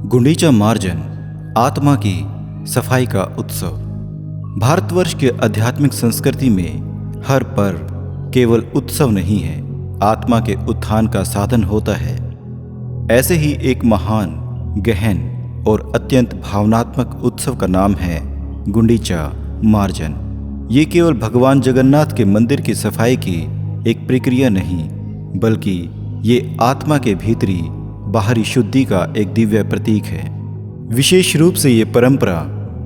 गुंडीचा मार्जन, आत्मा की सफाई का उत्सव। भारतवर्ष के आध्यात्मिक संस्कृति में हर पर्व केवल उत्सव नहीं है, आत्मा के उत्थान का साधन होता है। ऐसे ही एक महान, गहन और अत्यंत भावनात्मक उत्सव का नाम है गुंडीचा मार्जन। ये केवल भगवान जगन्नाथ के मंदिर की सफाई की एक प्रक्रिया नहीं, बल्कि ये आत्मा के भीतरी बाहरी शुद्धि का एक दिव्य प्रतीक है। विशेष रूप से ये परंपरा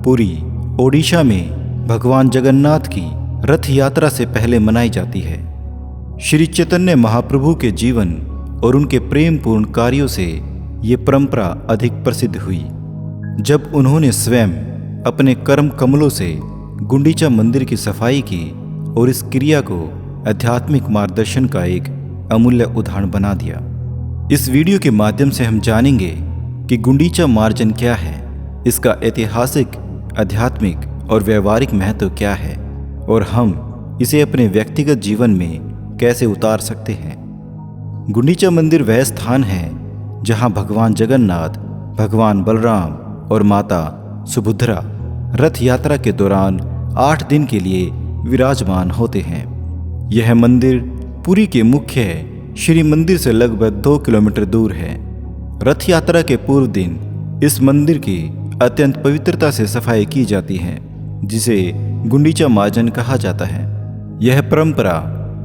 पुरी, ओडिशा में भगवान जगन्नाथ की रथ यात्रा से पहले मनाई जाती है। श्री चैतन्य महाप्रभु के जीवन और उनके प्रेमपूर्ण कार्यों से ये परंपरा अधिक प्रसिद्ध हुई। जब उन्होंने स्वयं अपने कर्म कमलों से गुंडीचा मंदिर की सफाई की और इस क्रिया को आध्यात्मिक मार्गदर्शन का एक अमूल्य उदाहरण बना दिया। इस वीडियो के माध्यम से हम जानेंगे कि गुंडीचा मार्जन क्या है, इसका ऐतिहासिक, आध्यात्मिक और व्यवहारिक महत्व क्या है और हम इसे अपने व्यक्तिगत जीवन में कैसे उतार सकते हैं। गुंडीचा मंदिर वह स्थान है जहां भगवान जगन्नाथ, भगवान बलराम और माता सुभद्रा रथ यात्रा के दौरान 8 दिन के लिए विराजमान होते हैं। यह मंदिर पुरी के मुख्य श्री मंदिर से लगभग 2 किलोमीटर दूर है। रथ यात्रा के पूर्व दिन इस मंदिर की अत्यंत पवित्रता से सफाई की जाती है, जिसे गुंडीचा मार्जन कहा जाता है। यह परंपरा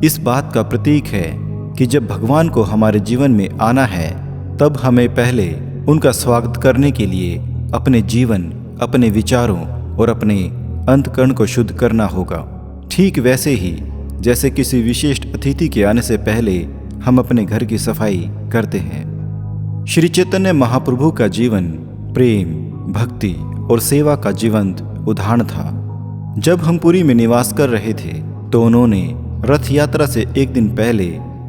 इस बात का प्रतीक है कि जब भगवान को हमारे जीवन में आना है, तब हमें पहले उनका स्वागत करने के लिए अपने जीवन, अपने विचारों और अपने अंतःकरण को शुद्ध करना होगा। ठीक वैसे ही जैसे किसी विशिष्ट अतिथि के आने से पहले हम अपने घर की सफाई करते हैं। श्री चैतन्य महाप्रभु का जीवन प्रेम, भक्ति और सेवा का जीवंत उदाहरण था। जब हम पुरी में निवास कर रहे थे, तो उन्होंने रथ यात्रा से एक दिन पहले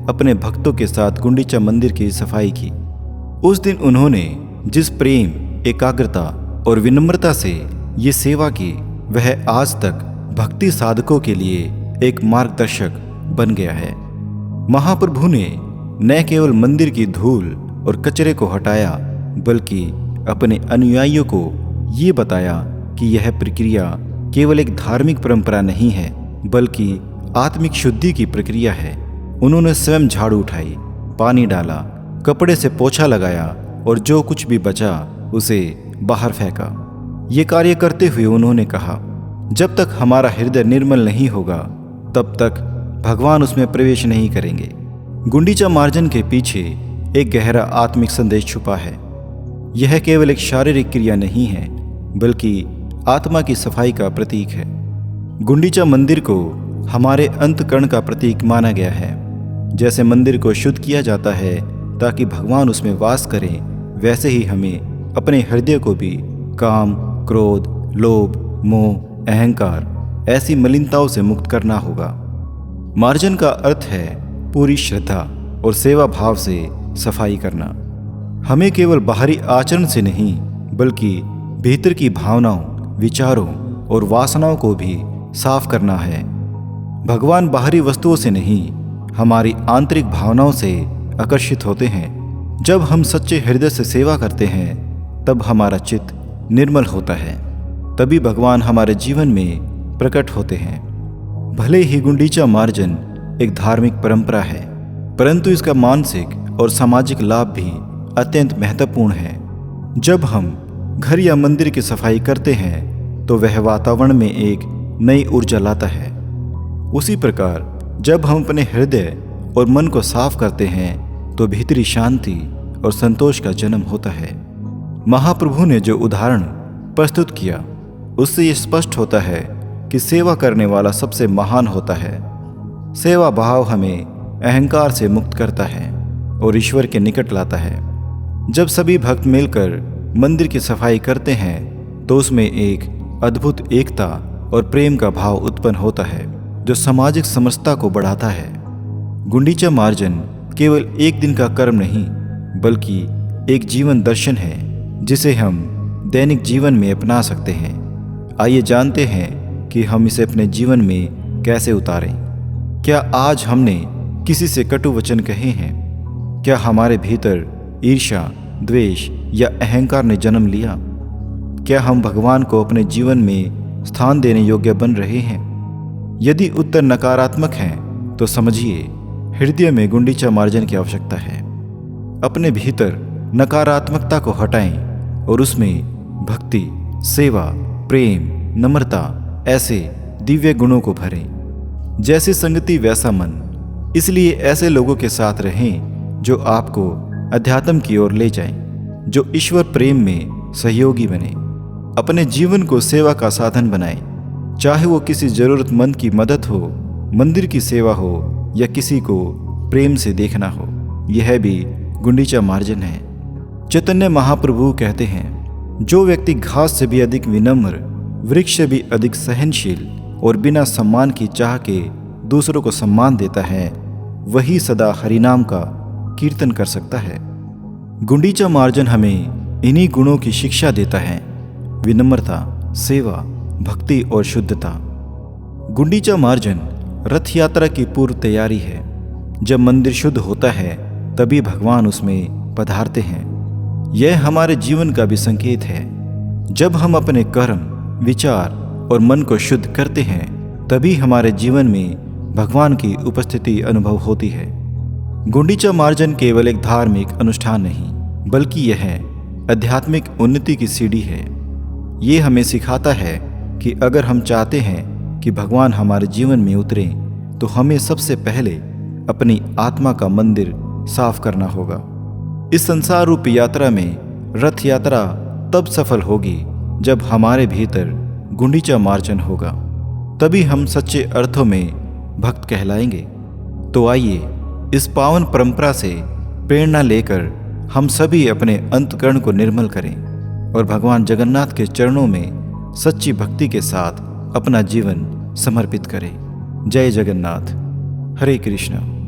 अपने भक्तों के साथ गुंडीचा मंदिर की सफाई की। उस दिन उन्होंने जिस प्रेम, एकाग्रता और विनम्रता से ये सेवा की, वह आज तक भक्ति साधकों के लिए एक मार्गदर्शक बन गया है। महाप्रभु ने न केवल मंदिर की धूल और कचरे को हटाया, बल्कि अपने अनुयायियों को ये बताया कि यह प्रक्रिया केवल एक धार्मिक परंपरा नहीं है, बल्कि आत्मिक शुद्धि की प्रक्रिया है। उन्होंने स्वयं झाड़ू उठाई, पानी डाला, कपड़े से पोछा लगाया और जो कुछ भी बचा उसे बाहर फेंका। ये कार्य करते हुए उन्होंने कहा, जब तक हमारा हृदय निर्मल नहीं होगा, तब तक भगवान उसमें प्रवेश नहीं करेंगे। गुंडीचा मार्जन के पीछे एक गहरा आत्मिक संदेश छुपा है। यह केवल एक शारीरिक क्रिया नहीं है, बल्कि आत्मा की सफाई का प्रतीक है। गुंडीचा मंदिर को हमारे अंतःकरण का प्रतीक माना गया है। जैसे मंदिर को शुद्ध किया जाता है ताकि भगवान उसमें वास करें, वैसे ही हमें अपने हृदय को भी काम, क्रोध, लोभ, मोह, अहंकार ऐसी मलिनताओं से मुक्त करना होगा। मार्जन का अर्थ है पूरी श्रद्धा और सेवा भाव से सफाई करना। हमें केवल बाहरी आचरण से नहीं, बल्कि भीतर की भावनाओं, विचारों और वासनाओं को भी साफ करना है। भगवान बाहरी वस्तुओं से नहीं, हमारी आंतरिक भावनाओं से आकर्षित होते हैं। जब हम सच्चे हृदय से सेवा करते हैं, तब हमारा चित्त निर्मल होता है। तभी भगवान हमारे जीवन में प्रकट होते हैं। भले ही गुंडीचा मार्जन एक धार्मिक परंपरा है, परंतु इसका मानसिक और सामाजिक लाभ भी अत्यंत महत्वपूर्ण है। जब हम घर या मंदिर की सफाई करते हैं, तो वह वातावरण में एक नई ऊर्जा लाता है। उसी प्रकार जब हम अपने हृदय और मन को साफ करते हैं, तो भीतरी शांति और संतोष का जन्म होता है। महाप्रभु ने जो उदाहरण प्रस्तुत किया, उससे ये स्पष्ट होता है कि सेवा करने वाला सबसे महान होता है। सेवा भाव हमें अहंकार से मुक्त करता है और ईश्वर के निकट लाता है। जब सभी भक्त मिलकर मंदिर की सफाई करते हैं, तो उसमें एक अद्भुत एकता और प्रेम का भाव उत्पन्न होता है, जो सामाजिक समरसता को बढ़ाता है। गुंडीचा मार्जन केवल एक दिन का कर्म नहीं, बल्कि एक जीवन दर्शन है, जिसे हम दैनिक जीवन में अपना सकते हैं। आइए जानते हैं कि हम इसे अपने जीवन में कैसे उतारें। क्या आज हमने किसी से कटु वचन कहे हैं? क्या हमारे भीतर ईर्ष्या, द्वेष या अहंकार ने जन्म लिया? क्या हम भगवान को अपने जीवन में स्थान देने योग्य बन रहे हैं? यदि उत्तर नकारात्मक है तो समझिए हृदय में गुंडीचा मार्जन की आवश्यकता है। अपने भीतर नकारात्मकता को हटाएं और उसमें भक्ति, सेवा, प्रेम, नम्रता ऐसे दिव्य गुणों को भरें। जैसी संगति वैसा मन, इसलिए ऐसे लोगों के साथ रहें जो आपको अध्यात्म की ओर ले जाएं, जो ईश्वर प्रेम में सहयोगी बने। अपने जीवन को सेवा का साधन बनाएं, चाहे वो किसी जरूरतमंद की मदद हो, मंदिर की सेवा हो या किसी को प्रेम से देखना हो। यह भी गुंडीचा मार्जन है। चैतन्य महाप्रभु कहते हैं, जो व्यक्ति घास से भी अधिक विनम्र, वृक्ष से भी अधिक सहनशील और बिना सम्मान की चाह के दूसरों को सम्मान देता है, वही सदा हरिनाम का कीर्तन कर सकता है। गुंडीचा मार्जन हमें इन्हीं गुणों की शिक्षा देता है: विनम्रता, सेवा, भक्ति और शुद्धता। गुंडीचा मार्जन रथ यात्रा की पूर्व तैयारी है। जब मंदिर शुद्ध होता है तभी भगवान उसमें पधारते हैं। यह हमारे जीवन का भी संकेत है। जब हम अपने कर्म, विचार और मन को शुद्ध करते हैं तभी हमारे जीवन में भगवान की उपस्थिति अनुभव होती है। गुंडीचा मार्जन केवल एक धार्मिक अनुष्ठान नहीं, बल्कि यह आध्यात्मिक उन्नति की सीढ़ी है। ये हमें सिखाता है कि अगर हम चाहते हैं कि भगवान हमारे जीवन में उतरें तो हमें सबसे पहले अपनी आत्मा का मंदिर साफ करना होगा। इस संसार रूपी यात्रा में रथ यात्रा तब सफल होगी जब हमारे भीतर गुंडीचा मार्जन होगा, तभी हम सच्चे अर्थों में भक्त कहलाएंगे। तो आइए इस पावन परंपरा से प्रेरणा लेकर हम सभी अपने अंतकरण को निर्मल करें और भगवान जगन्नाथ के चरणों में सच्ची भक्ति के साथ अपना जीवन समर्पित करें। जय जगन्नाथ। हरे कृष्ण।